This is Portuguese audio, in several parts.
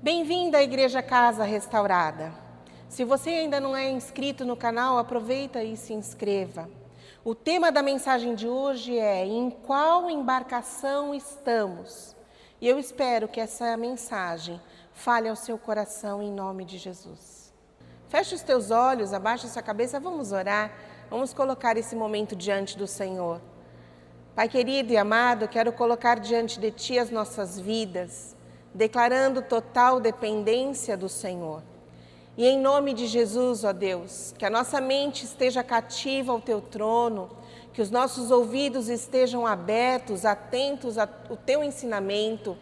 Bem-vindo à Igreja Casa Restaurada. Se você ainda não é inscrito no canal, aproveita e se inscreva. O tema da mensagem de hoje é: em qual embarcação estamos? E eu espero que essa mensagem fale ao seu coração em nome de Jesus. Feche os teus olhos, abaixa sua cabeça, vamos orar, vamos colocar esse momento diante do Senhor. Pai querido e amado, quero colocar diante de Ti as nossas vidas, declarando total dependência do Senhor. E em nome de Jesus, ó Deus, que a nossa mente esteja cativa ao Teu trono, que os nossos ouvidos estejam abertos, atentos ao Teu ensinamento,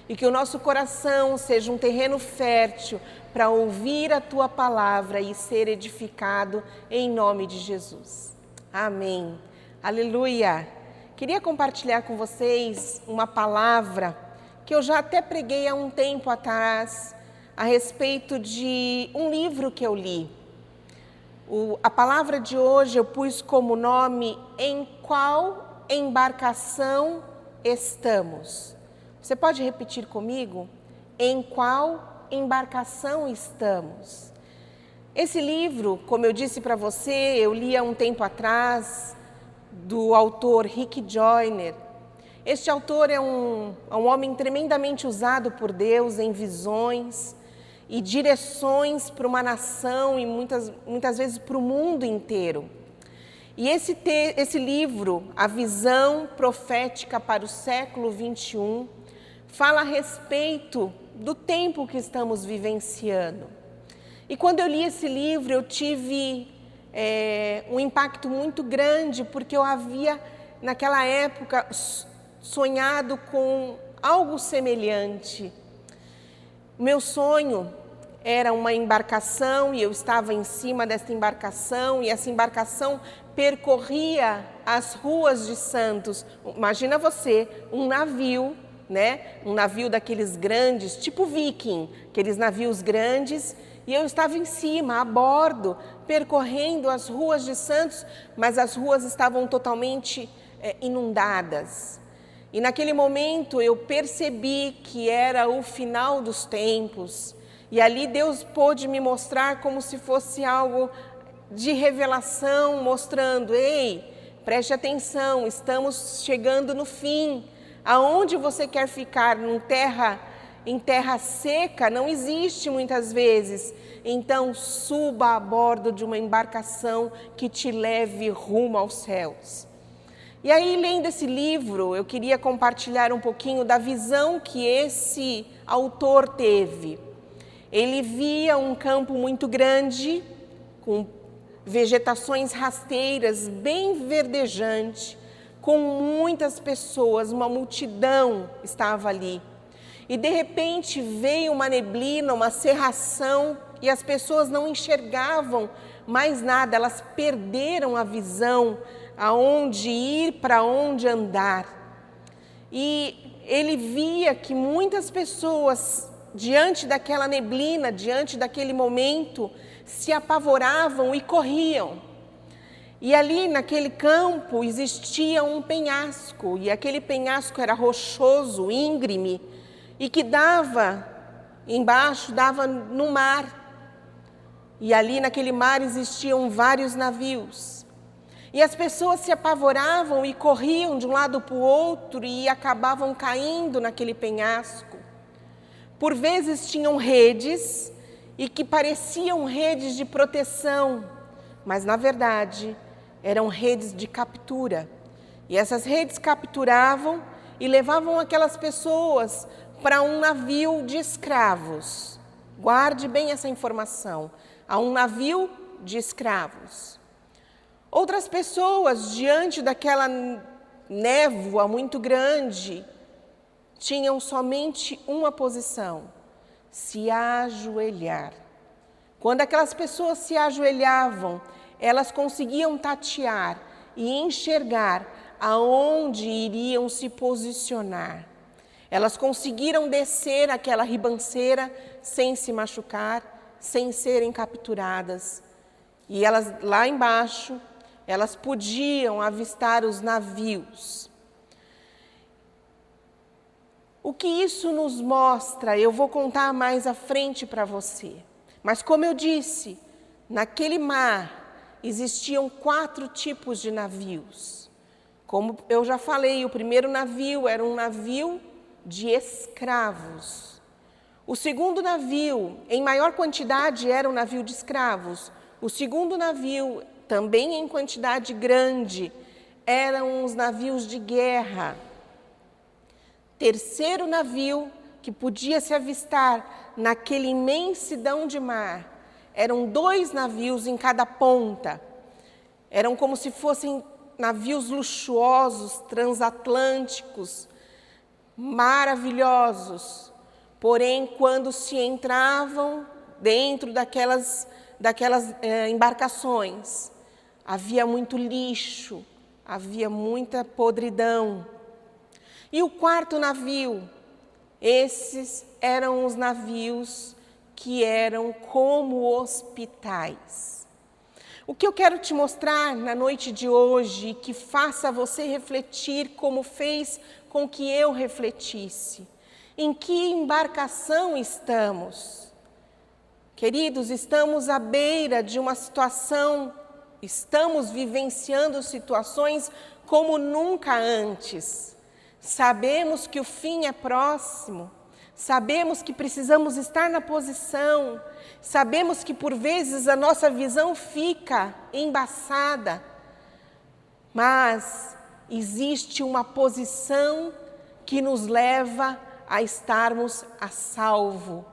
e que o nosso coração seja um terreno fértil para ouvir a Tua palavra e ser edificado em nome de Jesus. Amém. Aleluia. Queria compartilhar com vocês uma palavra que eu já até preguei há um tempo atrás, a respeito de um livro que eu li. A palavra de hoje eu pus como nome: Em qual embarcação estamos? Você pode repetir comigo? Em qual embarcação estamos? Esse livro, como eu disse para você, eu li há um tempo atrás, do autor Rick Joyner. Este autor é um homem tremendamente usado por Deus em visões e direções para uma nação e muitas vezes para o mundo inteiro. E esse livro, A Visão Profética para o Século XXI, fala a respeito do tempo que estamos vivenciando. E quando eu li esse livro, eu tive um impacto muito grande, porque eu havia, naquela época, sonhado com algo semelhante. Meu sonho era uma embarcação e eu estava em cima dessa embarcação, e essa embarcação percorria as ruas de Santos. Imagina você, um navio, né? Um navio daqueles grandes, tipo Viking, aqueles navios grandes, e eu estava em cima, a bordo, percorrendo as ruas de Santos, mas as ruas estavam totalmente inundadas. E naquele momento eu percebi que era o final dos tempos. E ali Deus pôde me mostrar como se fosse algo de revelação, mostrando: ei, preste atenção, estamos chegando no fim. Aonde você quer ficar? Em terra seca não existe muitas vezes. Então suba a bordo de uma embarcação que te leve rumo aos céus. E aí, lendo esse livro, eu queria compartilhar um pouquinho da visão que esse autor teve. Ele via um campo muito grande, com vegetações rasteiras, bem verdejante, com muitas pessoas, uma multidão estava ali. E de repente veio uma neblina, uma cerração, e as pessoas não enxergavam mais nada, elas perderam a visão, aonde ir, para onde andar. E ele via que muitas pessoas, diante daquela neblina, diante daquele momento, se apavoravam e corriam. E ali naquele campo existia um penhasco, e aquele penhasco era rochoso, íngreme, e que dava embaixo, dava no mar. E ali naquele mar existiam vários navios. E as pessoas se apavoravam e corriam de um lado para o outro e acabavam caindo naquele penhasco. Por vezes tinham redes e que pareciam redes de proteção, mas na verdade eram redes de captura. E essas redes capturavam e levavam aquelas pessoas para um navio de escravos. Guarde bem essa informação. A um navio de escravos. Outras pessoas, diante daquela névoa muito grande, tinham somente uma posição: se ajoelhar. Quando aquelas pessoas se ajoelhavam, elas conseguiam tatear e enxergar aonde iriam se posicionar. Elas conseguiram descer aquela ribanceira sem se machucar, sem serem capturadas. E elas lá embaixo, elas podiam avistar os navios. O que isso nos mostra, eu vou contar mais à frente para você. Mas como eu disse, naquele mar existiam 4 tipos de navios. Como eu já falei, o primeiro navio era um navio de escravos. O segundo navio, em maior quantidade, era um navio de escravos. O segundo navio, também em quantidade grande, eram os navios de guerra. Terceiro navio, que podia se avistar naquele imensidão de mar, eram 2 navios em cada ponta. Eram como se fossem navios luxuosos, transatlânticos, maravilhosos. Porém, quando se entravam dentro daquelas embarcações, havia muito lixo, havia muita podridão. E o quarto navio, esses eram os navios que eram como hospitais. O que eu quero te mostrar na noite de hoje, que faça você refletir como fez com que eu refletisse. Em que embarcação estamos? Queridos, estamos à beira de uma situação, estamos vivenciando situações como nunca antes. Sabemos que o fim é próximo, sabemos que precisamos estar na posição, sabemos que por vezes a nossa visão fica embaçada, mas existe uma posição que nos leva a estarmos a salvo.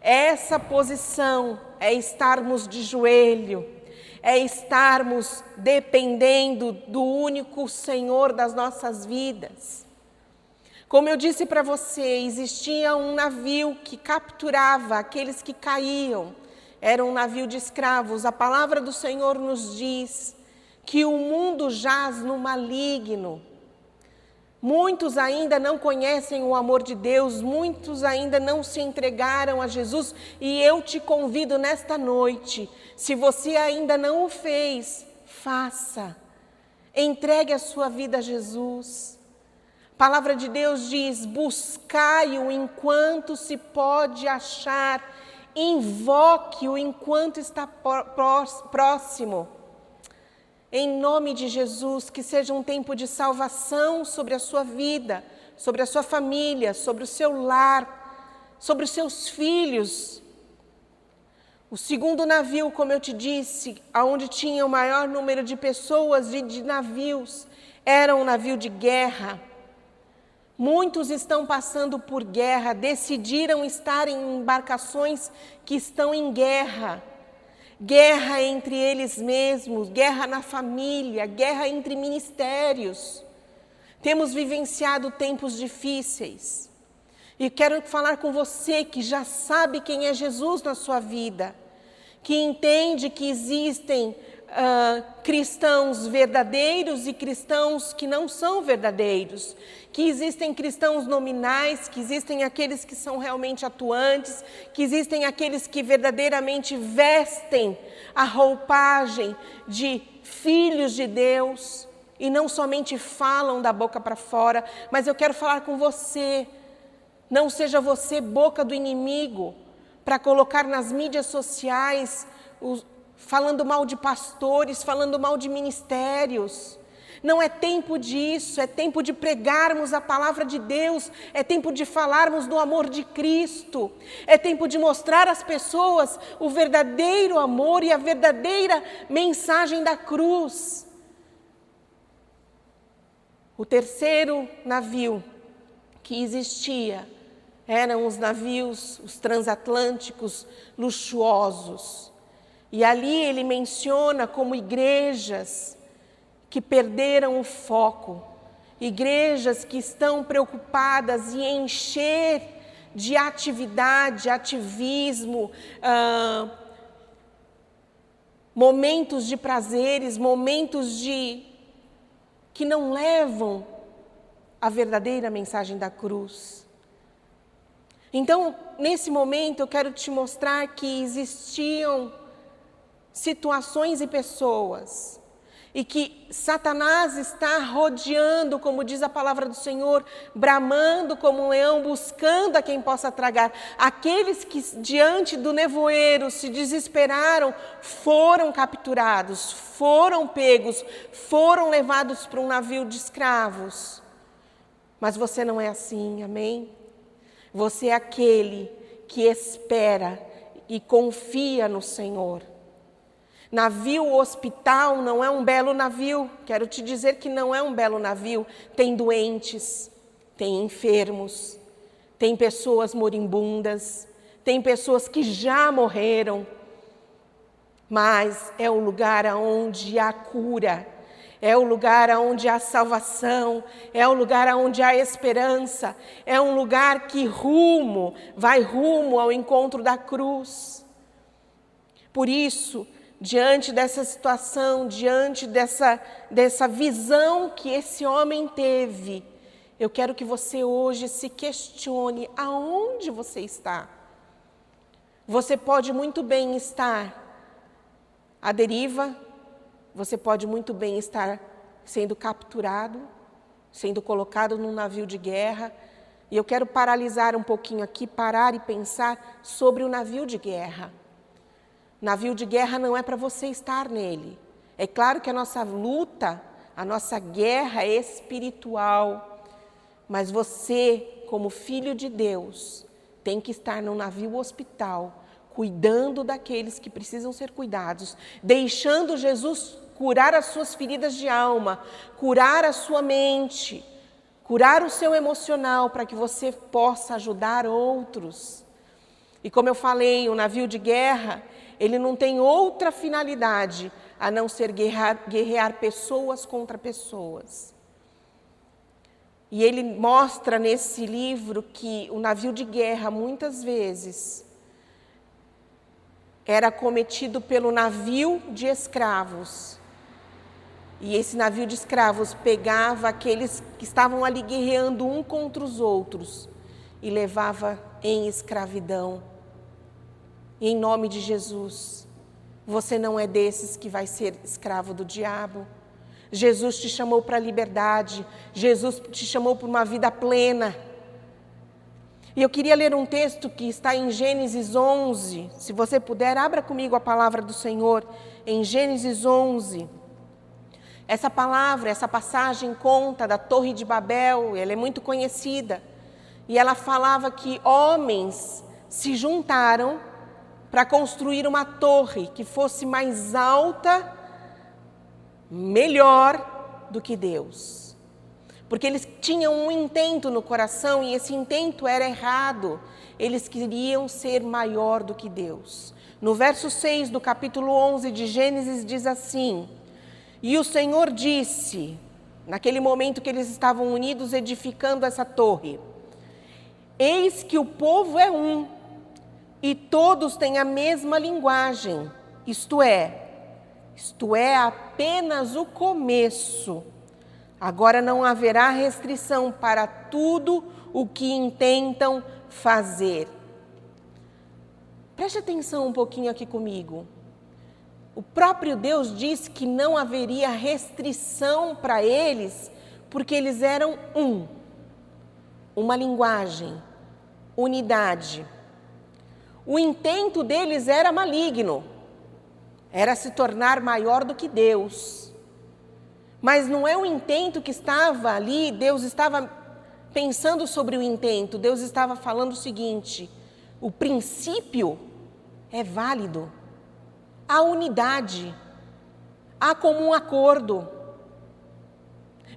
Essa posição é estarmos de joelho, é estarmos dependendo do único Senhor das nossas vidas. Como eu disse para você, existia um navio que capturava aqueles que caíam. Era um navio de escravos. A palavra do Senhor nos diz que o mundo jaz no maligno. Muitos ainda não conhecem o amor de Deus, muitos ainda não se entregaram a Jesus. E eu te convido nesta noite, se você ainda não o fez, faça. Entregue a sua vida a Jesus. A palavra de Deus diz, buscai-o enquanto se pode achar, invoque-o enquanto está próximo. Em nome de Jesus, que seja um tempo de salvação sobre a sua vida, sobre a sua família, sobre o seu lar, sobre os seus filhos. O segundo navio, como eu te disse, onde tinha o maior número de pessoas e de navios, era um navio de guerra. Muitos estão passando por guerra, decidiram estar em embarcações que estão em guerra. Guerra entre eles mesmos, guerra na família, guerra entre ministérios. Temos vivenciado tempos difíceis. E quero falar com você que já sabe quem é Jesus na sua vida, que entende que existem cristãos verdadeiros e cristãos que não são verdadeiros, que existem cristãos nominais, que existem aqueles que são realmente atuantes, que existem aqueles que verdadeiramente vestem a roupagem de filhos de Deus e não somente falam da boca para fora. Mas eu quero falar com você, não seja você boca do inimigo para colocar nas mídias sociais falando mal de pastores, falando mal de ministérios. Não é tempo disso, é tempo de pregarmos a palavra de Deus, é tempo de falarmos do amor de Cristo, é tempo de mostrar às pessoas o verdadeiro amor e a verdadeira mensagem da cruz. O terceiro navio que existia eram os navios, os transatlânticos luxuosos. E ali ele menciona como igrejas que perderam o foco, igrejas que estão preocupadas em encher de atividade, ativismo, momentos de prazeres, momentos que não levam a verdadeira mensagem da cruz. Então, nesse momento, eu quero te mostrar que existiam situações e pessoas e que Satanás está rodeando, como diz a palavra do Senhor, bramando como um leão, buscando a quem possa tragar. Aqueles que diante do nevoeiro se desesperaram, foram capturados, foram pegos, foram levados para um navio de escravos. Mas você não é assim, amém? Você é aquele que espera e confia no Senhor. Navio hospital não é um belo navio, quero te dizer que não é um belo navio. Tem doentes, tem enfermos, tem pessoas moribundas, tem pessoas que já morreram, mas é o lugar onde há cura, é o lugar onde há salvação, é o lugar onde há esperança, é um lugar que vai rumo ao encontro da cruz. Por isso, diante dessa situação, diante dessa visão que esse homem teve, eu quero que você hoje se questione aonde você está. Você pode muito bem estar à deriva, você pode muito bem estar sendo capturado, sendo colocado num navio de guerra. E eu quero paralisar um pouquinho aqui, parar e pensar sobre o navio de guerra. Navio de guerra não é para você estar nele. É claro que a nossa luta, a nossa guerra é espiritual, mas você, como filho de Deus, tem que estar no navio hospital, cuidando daqueles que precisam ser cuidados, deixando Jesus curar as suas feridas de alma, curar a sua mente, curar o seu emocional, para que você possa ajudar outros. E como eu falei, o navio de guerra, ele não tem outra finalidade a não ser guerrear pessoas contra pessoas. E ele mostra nesse livro que o navio de guerra, muitas vezes, era cometido pelo navio de escravos. E esse navio de escravos pegava aqueles que estavam ali guerreando um contra os outros e levava em escravidão. E em nome de Jesus, você não é desses que vai ser escravo do diabo. Jesus te chamou para a liberdade, Jesus te chamou para uma vida plena. E eu queria ler um texto que está em Gênesis 11, se você puder, abra comigo a palavra do Senhor, em Gênesis 11. Essa palavra, essa passagem conta da Torre de Babel, ela é muito conhecida. E ela falava que homens se juntaram para construir uma torre que fosse mais alta, melhor do que Deus. Porque eles tinham um intento no coração e esse intento era errado. Eles queriam ser maior do que Deus. No verso 6 do capítulo 11 de Gênesis diz assim: e o Senhor disse, naquele momento que eles estavam unidos edificando essa torre: eis que o povo é um, e todos têm a mesma linguagem, isto é apenas o começo. Agora não haverá restrição para tudo o que intentam fazer. Preste atenção um pouquinho aqui comigo. O próprio Deus disse que não haveria restrição para eles, porque eles eram uma linguagem, unidade. O intento deles era maligno, era se tornar maior do que Deus. Mas não é o intento que estava ali, Deus estava pensando sobre o intento, Deus estava falando o seguinte: o princípio é válido, há unidade, há comum acordo.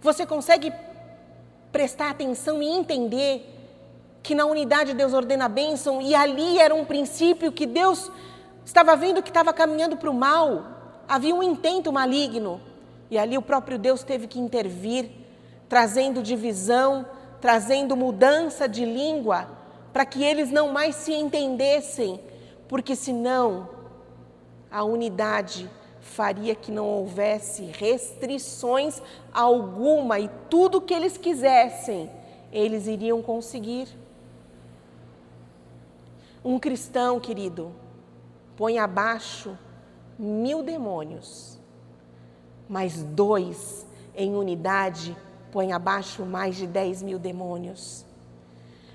Você consegue prestar atenção e entender que na unidade Deus ordena a bênção, e ali era um princípio que Deus estava vendo que estava caminhando para o mal, havia um intento maligno, e ali o próprio Deus teve que intervir, trazendo divisão, trazendo mudança de língua, para que eles não mais se entendessem, porque senão a unidade faria que não houvesse restrições alguma, e tudo que eles quisessem, eles iriam conseguir. Um cristão, querido, põe abaixo 1000 demônios. mas 2 em unidade põe abaixo mais de 10.000 demônios.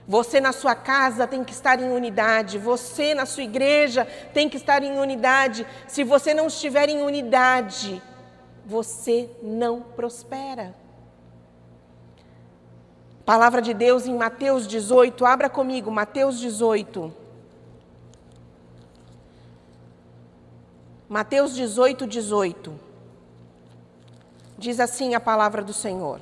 Você na sua casa tem que estar em unidade, você na sua igreja tem que estar em unidade. Se você não estiver em unidade, você não prospera. Palavra de Deus em Mateus 18, abra comigo, Mateus 18. Mateus 18, 18. Diz assim a palavra do Senhor.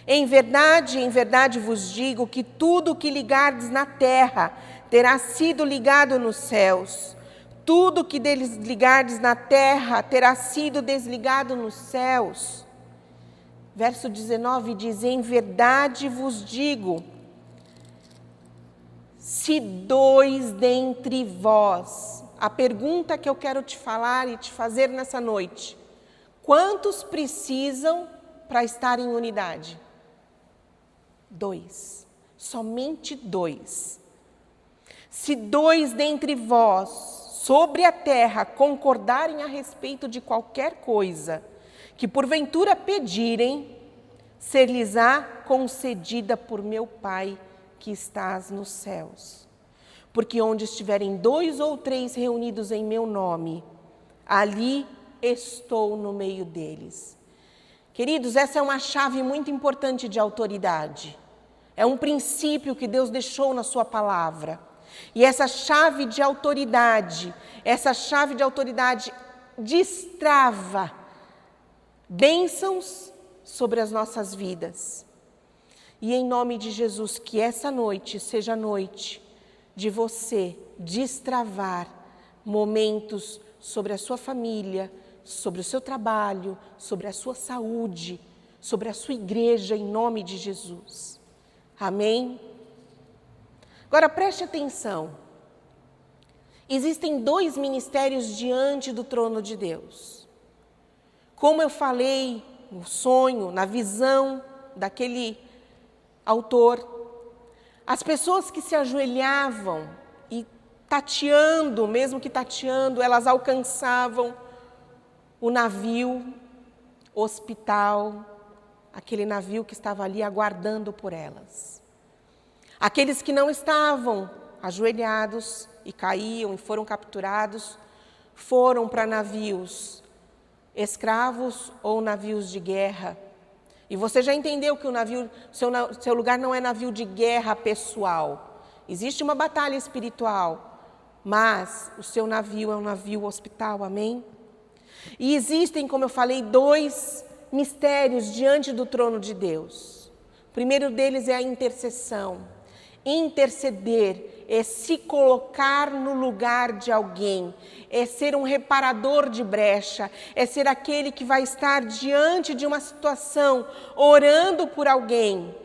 Em verdade vos digo que tudo o que ligardes na terra terá sido ligado nos céus. Tudo o que desligardes na terra terá sido desligado nos céus. Verso 19 diz, em verdade vos digo, se 2 dentre vós, a pergunta que eu quero te falar e te fazer nessa noite, quantos precisam para estar em unidade? 2, somente 2. Se 2 dentre vós, sobre a terra, concordarem a respeito de qualquer coisa, que porventura pedirem, ser-lhes-á concedida por meu Pai que estás nos céus. Porque onde estiverem 2 ou 3 reunidos em meu nome, ali estou no meio deles. Queridos, essa é uma chave muito importante de autoridade. É um princípio que Deus deixou na sua palavra. E essa chave de autoridade destrava bênçãos sobre as nossas vidas. E em nome de Jesus, que essa noite seja a noite de você destravar momentos sobre a sua família, sobre o seu trabalho, sobre a sua saúde, sobre a sua igreja, em nome de Jesus. Amém? Agora preste atenção. Existem 2 ministérios diante do trono de Deus. Como eu falei no sonho, na visão daquele autor, as pessoas que se ajoelhavam e tateando, mesmo que tateando, elas alcançavam o navio, hospital, aquele navio que estava ali aguardando por elas. Aqueles que não estavam ajoelhados e caíam e foram capturados, foram para navios escravos ou navios de guerra. E você já entendeu que seu lugar não é navio de guerra pessoal. Existe uma batalha espiritual, mas o seu navio é um navio hospital, amém? E existem, como eu falei, 2 mistérios diante do trono de Deus. O primeiro deles é a intercessão. Interceder é se colocar no lugar de alguém, é ser um reparador de brecha, é ser aquele que vai estar diante de uma situação, orando por alguém.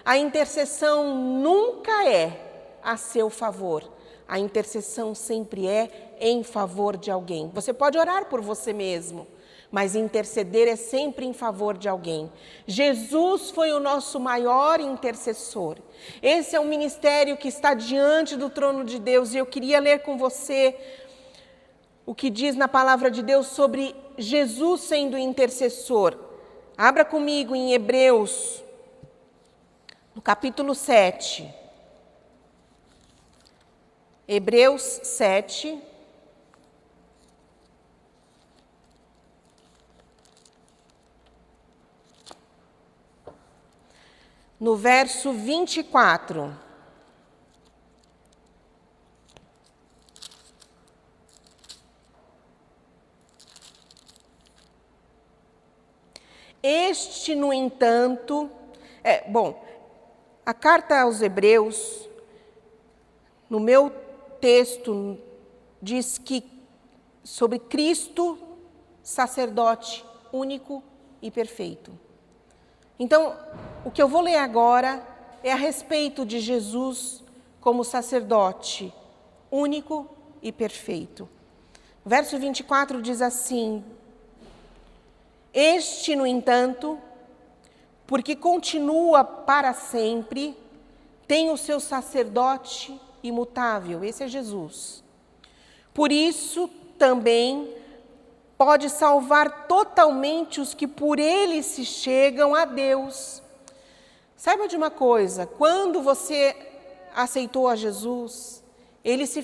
A intercessão nunca é a seu favor, a intercessão sempre é em favor de alguém. Você pode orar por você mesmo, mas interceder é sempre em favor de alguém. Jesus foi o nosso maior intercessor. Esse é um ministério que está diante do trono de Deus, e eu queria ler com você o que diz na palavra de Deus sobre Jesus sendo intercessor. Abra comigo em Hebreus, no capítulo 7. Hebreus 7. No verso 24. Este, no entanto, a carta aos Hebreus, no meu texto, diz que sobre Cristo, sacerdote único e perfeito. Então, o que eu vou ler agora é a respeito de Jesus como sacerdote único e perfeito. Verso 24 diz assim: este, no entanto, porque continua para sempre, tem o seu sacerdote imutável, esse é Jesus. Por isso, também, pode salvar totalmente os que por ele se chegam a Deus. Saiba de uma coisa, quando você aceitou a Jesus, ele se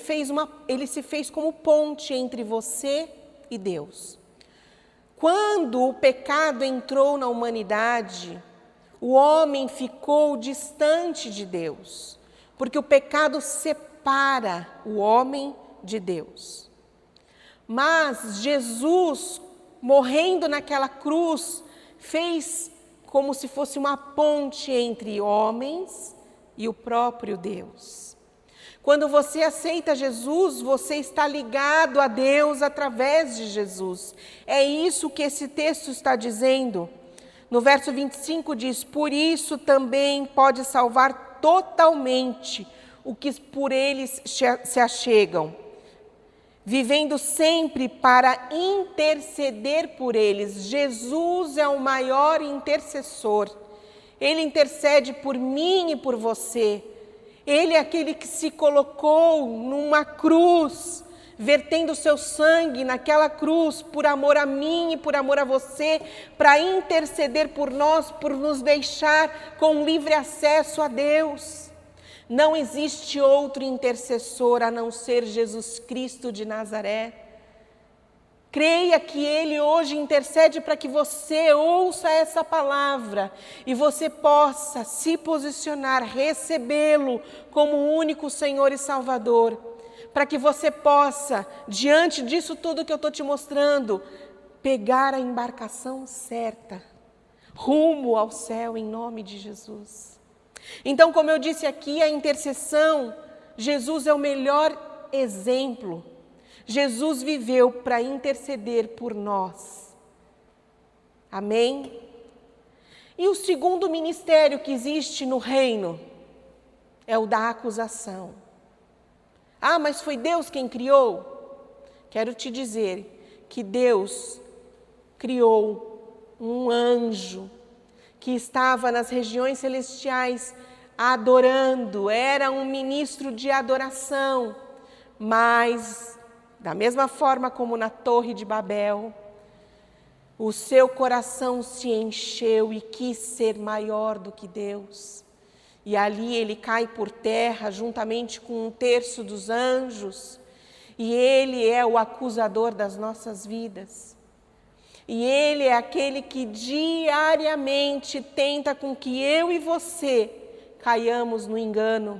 fez como ponte entre você e Deus. Quando o pecado entrou na humanidade, o homem ficou distante de Deus, porque o pecado separa o homem de Deus. Mas Jesus, morrendo naquela cruz, fez como se fosse uma ponte entre homens e o próprio Deus. Quando você aceita Jesus, você está ligado a Deus através de Jesus. É isso que esse texto está dizendo. No verso 25 diz: por isso também pode salvar totalmente o que por eles se achegam, vivendo sempre para interceder por eles. Jesus é o maior intercessor. Ele intercede por mim e por você. Ele é aquele que se colocou numa cruz, vertendo seu sangue naquela cruz, por amor a mim e por amor a você, para interceder por nós, por nos deixar com livre acesso a Deus. Não existe outro intercessor a não ser Jesus Cristo de Nazaré. Creia que Ele hoje intercede para que você ouça essa palavra e você possa se posicionar, recebê-lo como o único Senhor e Salvador, para que você possa, diante disso tudo que eu estou te mostrando, pegar a embarcação certa, rumo ao céu em nome de Jesus. Então, como eu disse aqui, a intercessão, Jesus é o melhor exemplo. Jesus viveu para interceder por nós. Amém? E o segundo ministério que existe no reino é o da acusação. Ah, mas foi Deus quem criou? Quero te dizer que Deus criou um anjo que estava nas regiões celestiais adorando, era um ministro de adoração, mas da mesma forma como na Torre de Babel, o seu coração se encheu e quis ser maior do que Deus. E ali ele cai por terra juntamente com 1/3 dos anjos. E ele é o acusador das nossas vidas. E ele é aquele que diariamente tenta com que eu e você caiamos no engano.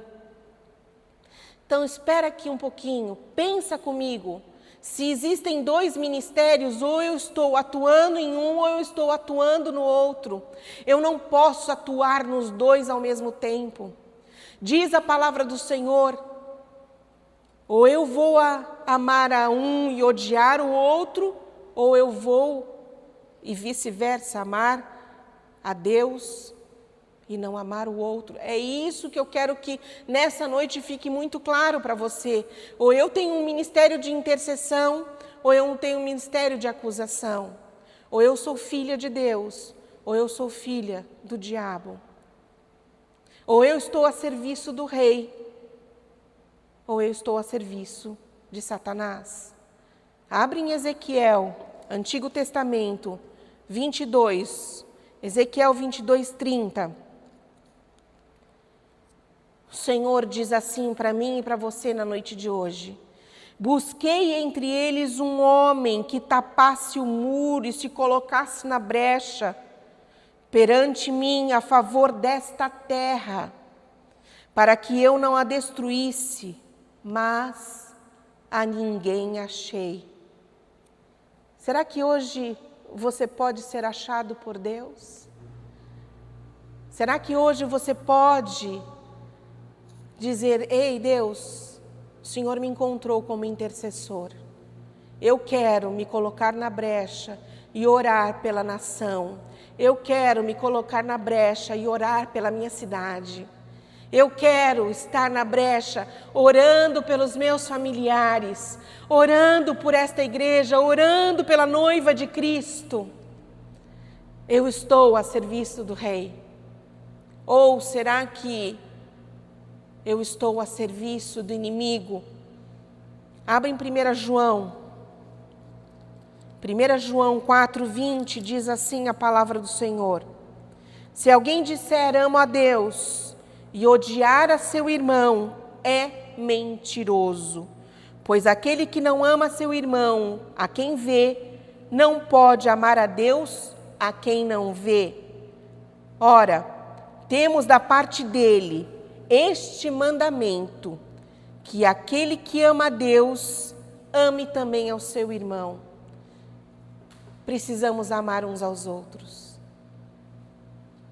Então espera aqui um pouquinho, pensa comigo. Se existem 2 ministérios, ou eu estou atuando em um, ou eu estou atuando no outro. Eu não posso atuar nos 2 ao mesmo tempo. Diz a palavra do Senhor, ou eu vou amar a um e odiar o outro, ou eu vou, e vice-versa, amar a Deus e não amar o outro. É isso que eu quero que nessa noite fique muito claro para você. Ou eu tenho um ministério de intercessão, ou eu tenho um ministério de acusação. Ou eu sou filha de Deus, ou eu sou filha do diabo. Ou eu estou a serviço do rei, ou eu estou a serviço de Satanás. Abre em Ezequiel, Antigo Testamento, 22, Ezequiel 22, 30. O Senhor diz assim para mim e para você na noite de hoje: busquei entre eles um homem que tapasse o muro e se colocasse na brecha perante mim a favor desta terra, para que eu não a destruísse, mas a ninguém achei. Será que hoje você pode ser achado por Deus? Será que hoje você pode dizer: ei Deus, o Senhor me encontrou como intercessor. Eu quero me colocar na brecha e orar pela nação. Eu quero me colocar na brecha e orar pela minha cidade. Eu quero estar na brecha, orando pelos meus familiares, orando por esta igreja, orando pela noiva de Cristo. Eu estou a serviço do Rei. Ou será que eu estou a serviço do inimigo? Abra em 1 João, 1 João 4,20 diz assim a palavra do Senhor: se alguém disser amo a Deus e odiar a seu irmão, é mentiroso. Pois aquele que não ama seu irmão, a quem vê, não pode amar a Deus, a quem não vê. Ora, temos da parte dele este mandamento, que aquele que ama a Deus, ame também ao seu irmão. Precisamos amar uns aos outros.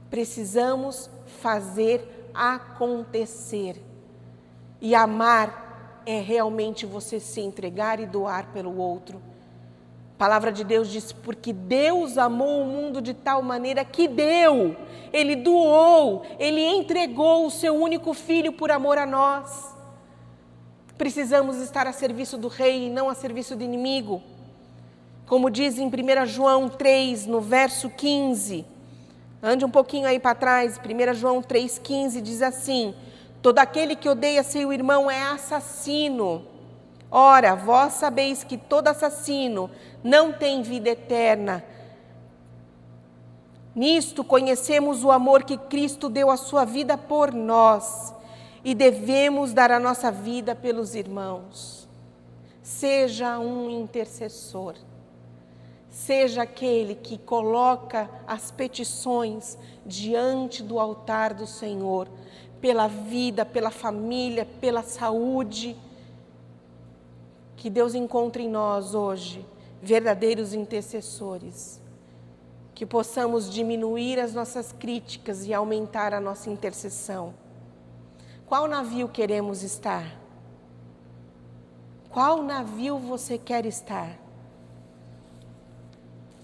Precisamos fazer acontecer. E amar é realmente você se entregar e doar pelo outro. A palavra de Deus diz, porque Deus amou o mundo de tal maneira que deu, Ele doou, Ele entregou o seu único Filho por amor a nós. Precisamos estar a serviço do Rei e não a serviço do inimigo. Como diz em 1 João 3, no verso 15, ande um pouquinho aí para trás, 1 João 3,15 diz assim: todo aquele que odeia seu irmão é assassino. Ora, vós sabeis que todo assassino não tem vida eterna. Nisto conhecemos o amor que Cristo deu a sua vida por nós e devemos dar a nossa vida pelos irmãos. Seja um intercessor. Seja aquele que coloca as petições diante do altar do Senhor, pela vida, pela família, pela saúde. Que Deus encontre em nós hoje verdadeiros intercessores. Que possamos diminuir as nossas críticas e aumentar a nossa intercessão. Qual navio queremos estar? Qual navio você quer estar?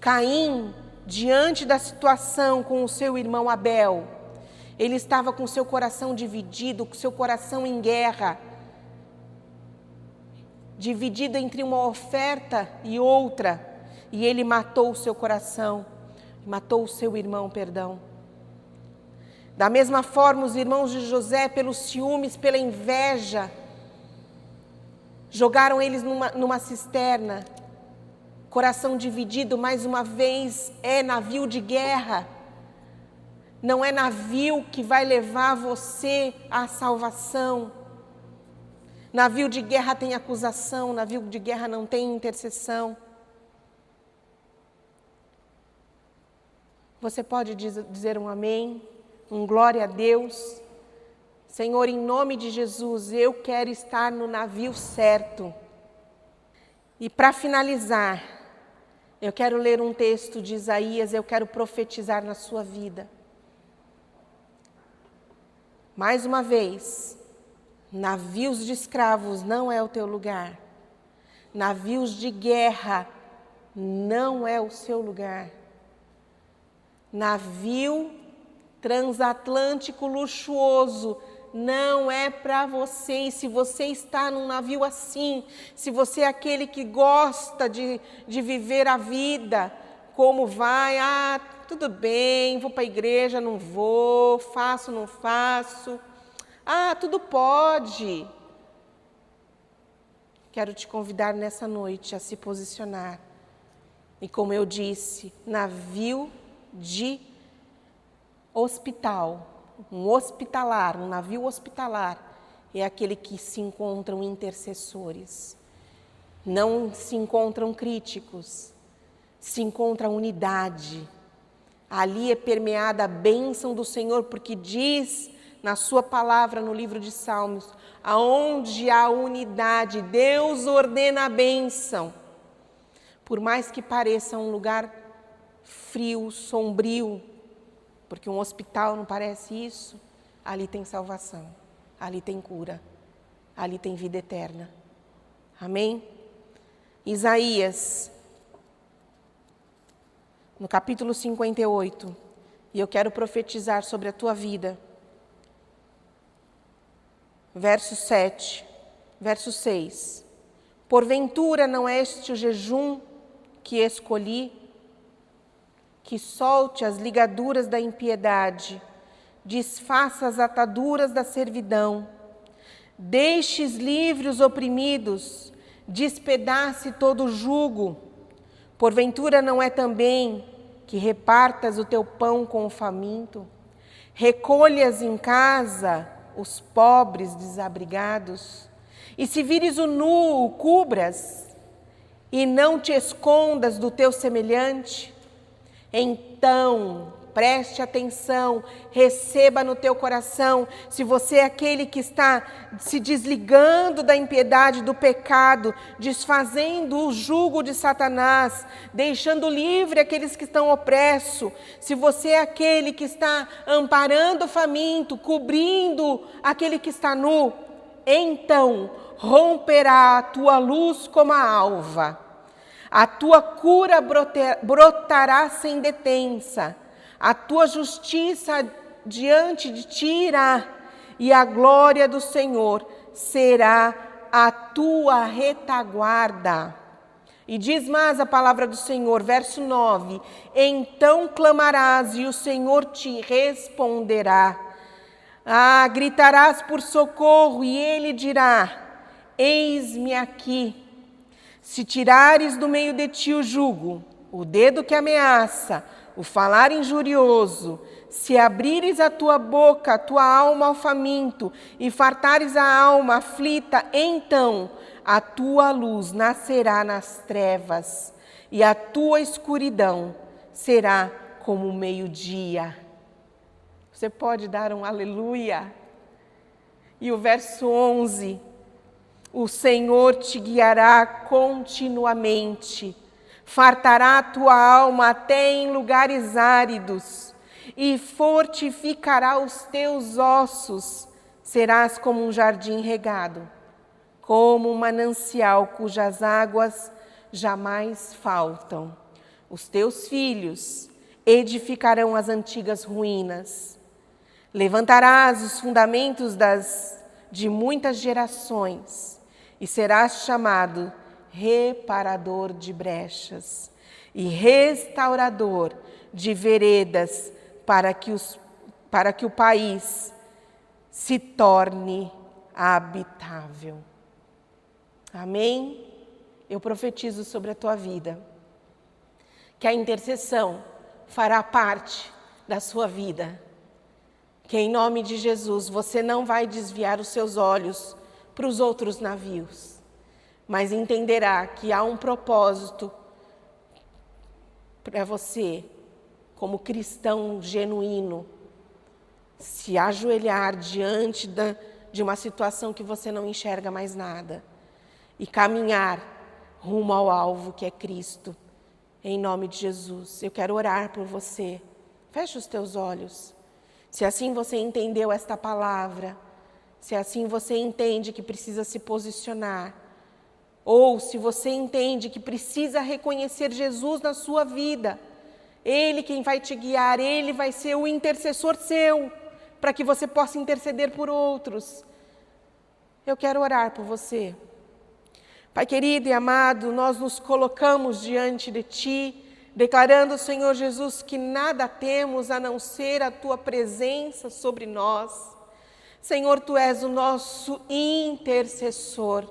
Caim, diante da situação com o seu irmão Abel, ele estava com seu coração dividido, com seu coração em guerra, dividido entre uma oferta e outra, e ele matou o seu coração, matou o seu irmão, perdão. Da mesma forma, os irmãos de José, pelos ciúmes, pela inveja, jogaram eles numa cisterna. Coração dividido, mais uma vez, é navio de guerra. Não é navio que vai levar você à salvação. Navio de guerra tem acusação, navio de guerra não tem intercessão. Você pode dizer um amém, um glória a Deus. Senhor, em nome de Jesus, eu quero estar no navio certo. E para finalizar, eu quero ler um texto de Isaías, eu quero profetizar na sua vida. Mais uma vez, navios de escravos não é o teu lugar. Navios de guerra não é o seu lugar. Navio transatlântico luxuoso não é para você. E se você está num navio assim, se você é aquele que gosta de viver a vida, como vai? Ah, tudo bem, vou para a igreja, não vou, faço, não faço. Ah, tudo pode. Quero te convidar nessa noite a se posicionar. E como eu disse, navio de hospital, um navio hospitalar, é aquele que se encontram intercessores. Não se encontram críticos, se encontra unidade. Ali é permeada a bênção do Senhor, porque diz na sua palavra, no livro de Salmos, aonde há unidade, Deus ordena a bênção. Por mais que pareça um lugar frio, sombrio, porque um hospital não parece isso, ali tem salvação, ali tem cura, ali tem vida eterna. Amém? Isaías, no capítulo 58, e eu quero profetizar sobre a tua vida. Verso 7, verso 6. Porventura não é este o jejum que escolhi, que solte as ligaduras da impiedade, desfaça as ataduras da servidão, deixes livres os oprimidos, despedace todo o jugo, Porventura não é também que repartas o teu pão com o faminto? Recolhas em casa os pobres desabrigados? E se vires o nu, o cubras? E não te escondas do teu semelhante? Então, preste atenção, receba no teu coração, se você é aquele que está se desligando da impiedade, do pecado, desfazendo o jugo de Satanás, deixando livre aqueles que estão opressos, se você é aquele que está amparando o faminto, cobrindo aquele que está nu, então romperá a tua luz como a alva, a tua cura brotará sem detença, a tua justiça diante de ti irá, e a glória do Senhor será a tua retaguarda. E diz mais a palavra do Senhor, verso 9: então clamarás e o Senhor te responderá. Gritarás por socorro e ele dirá: eis-me aqui. Se tirares do meio de ti o jugo, o dedo que ameaça, o falar injurioso, se abrires a tua boca, a tua alma ao faminto, e fartares a alma aflita, então a tua luz nascerá nas trevas, e a tua escuridão será como o meio-dia. Você pode dar um aleluia? E o verso 11, o Senhor te guiará continuamente, fartará a tua alma até em lugares áridos e fortificará os teus ossos. Serás como um jardim regado, como um manancial cujas águas jamais faltam. Os teus filhos edificarão as antigas ruínas. Levantarás os fundamentos de muitas gerações e serás chamado reparador de brechas e restaurador de veredas, para que o país se torne habitável. Amém? Eu profetizo sobre a tua vida que a intercessão fará parte da sua vida, que em nome de Jesus você não vai desviar os seus olhos para os outros navios, mas entenderá que há um propósito para você, como cristão genuíno, se ajoelhar diante de uma situação que você não enxerga mais nada e caminhar rumo ao alvo que é Cristo. Em nome de Jesus, eu quero orar por você. Feche os teus olhos. Se assim você entendeu esta palavra, se assim você entende que precisa se posicionar, ou se você entende que precisa reconhecer Jesus na sua vida, Ele quem vai te guiar, Ele vai ser o intercessor seu, para que você possa interceder por outros. Eu quero orar por você. Pai querido e amado, nós nos colocamos diante de Ti, declarando, Senhor Jesus, que nada temos a não ser a Tua presença sobre nós. Senhor, Tu és o nosso intercessor,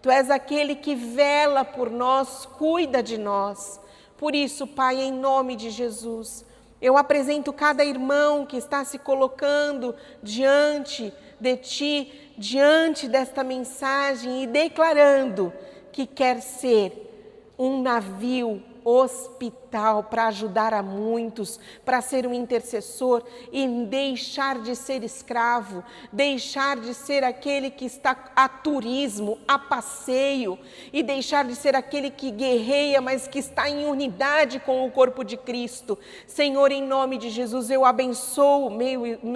Tu és aquele que vela por nós, cuida de nós. Por isso, Pai, em nome de Jesus, eu apresento cada irmão que está se colocando diante de Ti, diante desta mensagem e declarando que quer ser um navio hospital para ajudar a muitos, para ser um intercessor e deixar de ser escravo, deixar de ser aquele que está a turismo, a passeio, e deixar de ser aquele que guerreia, mas que está em unidade com o corpo de Cristo. Senhor, em nome de Jesus, eu abençoo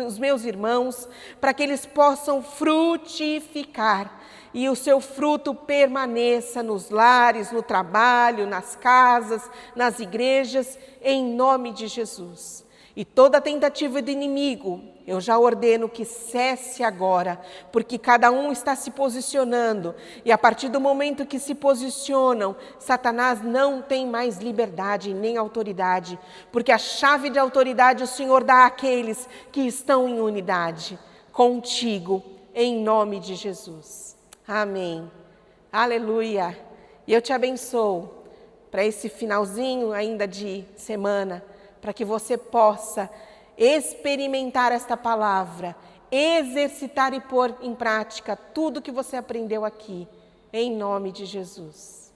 os meus irmãos para que eles possam frutificar e o seu fruto permaneça nos lares, no trabalho, nas casas, nas igrejas, em nome de Jesus. E toda tentativa do inimigo, eu já ordeno que cesse agora, porque cada um está se posicionando, e a partir do momento que se posicionam, Satanás não tem mais liberdade nem autoridade, porque a chave de autoridade o Senhor dá àqueles que estão em unidade contigo, em nome de Jesus. Amém. Aleluia. E eu te abençoo para esse finalzinho ainda de semana, para que você possa experimentar esta palavra, exercitar e pôr em prática tudo que você aprendeu aqui, em nome de Jesus.